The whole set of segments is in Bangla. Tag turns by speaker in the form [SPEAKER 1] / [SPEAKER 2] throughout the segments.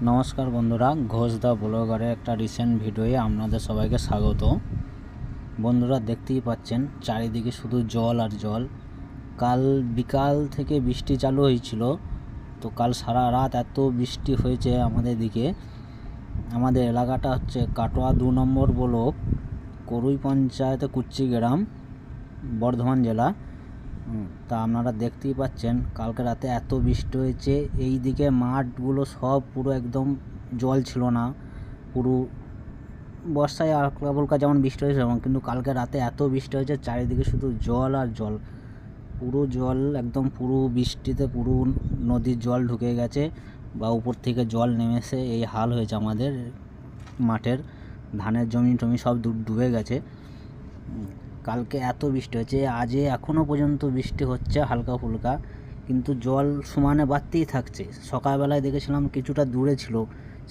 [SPEAKER 1] নমস্কার বন্ধুরা, ঘোষ দা ব্লগারে একটা রিসেন্ট ভিডিওয়ে আপনাদের সবাইকে স্বাগত। বন্ধুরা দেখতেই পাচ্ছেন চারিদিকে শুধু জল আর জল। কাল বিকাল থেকে বৃষ্টি চালু হয়েছিল, তো কাল সারা রাত এত বৃষ্টি হয়েছে আমাদের দিকে। আমাদের এলাকাটা হচ্ছে কাটোয়া 2 নম্বর ব্লক, করুই পঞ্চায়েতে কুচ্চি গ্রাম, বর্ধমান জেলা। তা আপনারা দেখতেই পাচ্ছেন কালকে রাতে এত বৃষ্টি হয়েছে, এই দিকে মাঠগুলো সব পুরো একদম জল ছিল না। পুরো বর্ষায় হালকা ফুলকা যেমন বৃষ্টি হয়েছে এবং কিন্তু কালকে রাতে এত বৃষ্টি হয়েছে, চারিদিকে শুধু জল আর জল। পুরো জল একদম পুরো বৃষ্টিতে পুরো নদীর জল ঢুকে গেছে বা উপর থেকে জল নেমেছে, এই হাল হয়েছে আমাদের মাঠের। ধানের জমি টমি সব ডুবে গেছে। কালকে এত বৃষ্টি হয়েছে, আজে এখনও পর্যন্ত বৃষ্টি হচ্ছে হালকা ফুলকা, কিন্তু জল সমানে বাড়তেই থাকছে। সকালবেলায় দেখেছিলাম কিছুটা দূরে ছিল,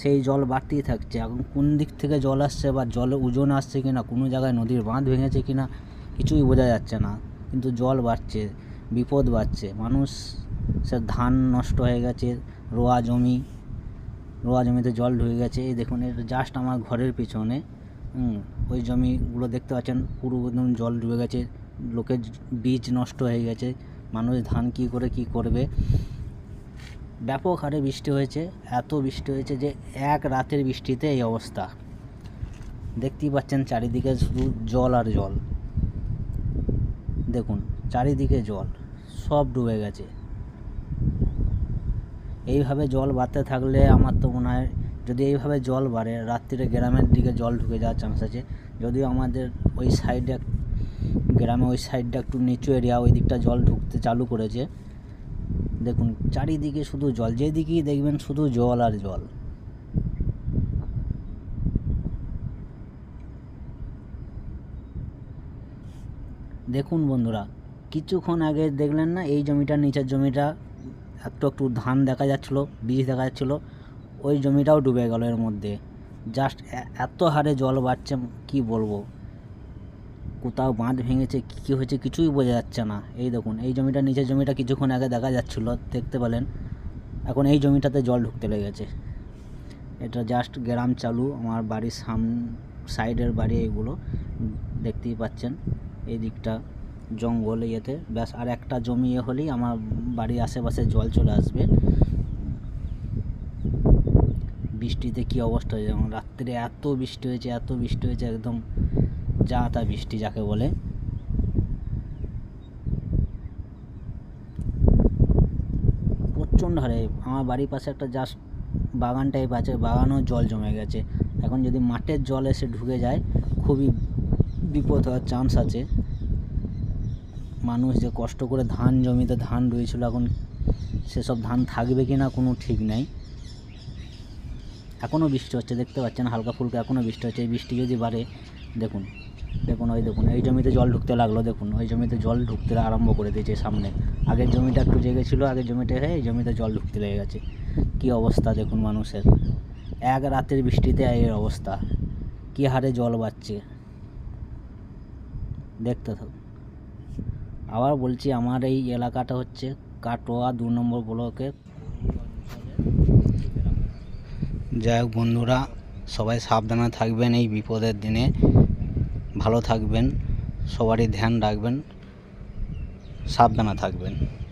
[SPEAKER 1] সেই জল বাড়তেই থাকছে। এখন কোন দিক থেকে জল আসছে বা জলের ওজন আসছে কিনা, কোনো জায়গায় নদীর বাঁধ ভেঙেছে কিনা কিছুই বোঝা যাচ্ছে না, কিন্তু জল বাড়ছে, বিপদ বাড়ছে। মানুষ সে ধান নষ্ট হয়ে গেছে, রোয়া জমিতে জল ঢুকে গেছে। এই দেখুন, এটা জাস্ট আমার ঘরের পিছনে। ওই জমিগুলো দেখতে পাচ্ছেন পুরো একদম জল ডুবে গেছে, লোকের বীজ নষ্ট হয়ে গেছে, মানুষ ধান কী করে কী করবে। ব্যাপক হারে বৃষ্টি হয়েছে, এত বৃষ্টি হয়েছে যে এক রাতের বৃষ্টিতে এই অবস্থা। দেখতেই পাচ্ছেন চারিদিকে শুধু জল আর জল। দেখুন চারিদিকে জল, সব ডুবে গেছে। এইভাবে জল বাড়তে থাকলে আমার তো মনে হয়, যদি এইভাবে জল বাড়ে রাত্রিরে গ্রামের দিকে জল ঢুকে যাওয়ার চান্স আছে। যদিও আমাদের ওই সাইডে, গ্রামে ওই সাইডটা একটু নিচু এরিয়া, ওই দিকটা জল ঢুকতে চালু করেছে। দেখুন চারিদিকে শুধু জল, যেদিকেই দেখবেন শুধু জল আর জল। দেখুন বন্ধুরা, কিছুক্ষণ আগে দেখলেন না এই জমিটার নিচের জমিটা একটু ধান দেখা যাচ্ছিলো, বীজ দেখা যাচ্ছিলো, ওই জমিটাও ডুবে গেল এর মধ্যে। জাস্ট এত হারে জল বাড়ছে কি বলবো। কোথাও বাঁধ ভেঙেছে, কী হয়েছে কিছুই বোঝা যাচ্ছে না। এই দেখুন এই জমিটার নিচের জমিটা কিছুক্ষণ আগে দেখা যাচ্ছিলো, দেখতে পেলেন। এখন এই জমিটাতে জল ঢুকতে লেগেছে। এটা জাস্ট গ্রাম চালু, আমার বাড়ির সাইডের বাড়ি এগুলো দেখতেই পাচ্ছেন। এই দিকটা জঙ্গল, ইয়েতে ব্যাস আর একটা জমি হলেই আমার বাড়ির আশেপাশে জল চলে আসবে। বৃষ্টিতে কী অবস্থা হয়েছে, যেমন রাত্রে এত বৃষ্টি হয়েছে একদম যা তা বৃষ্টি যাকে বলে। প্রচণ্ড হারে আমার বাড়ির পাশে একটা জাস্ট বাগান টাইপ আছে, বাগানও জল জমে গেছে। এখন যদি মাঠের জল এসে ঢুকে যায় খুবই বিপদ হওয়ার চান্স আছে। মানুষ যে কষ্ট করে জমিতে ধান রয়েছিল, এখন সেসব ধান থাকবে কি না কোনো ঠিক নাই। এখনও বৃষ্টি হচ্ছে, দেখতে পাচ্ছেন হালকা ফুলকা এখনও বৃষ্টি হচ্ছে। এই বৃষ্টি যদি বাড়ে, দেখুন এই জমিতে জল ঢুকতে লাগলো। দেখুন ওই জমিতে জল ঢুকতে আরম্ভ করে দিয়েছে সামনে। আগের জমিটা একটু জেগেছিলো, আগের জমিটা হয়ে এই জমিতে জল ঢুকতে লেগে গেছে। কী অবস্থা দেখুন মানুষের, এক রাতের বৃষ্টিতে এর অবস্থা, কী হারে জল বাড়ছে দেখতে থাকুন। আবার বলছি, আমার এই এলাকাটা হচ্ছে কাটোয়া 2 নম্বর ব্লকে। যাই হোক বন্ধুরা, সবাই সাবধানে থাকবেন এই বিপদের দিনে, ভালো থাকবেন, সবারই ধ্যান রাখবেন, সাবধানে থাকবেন।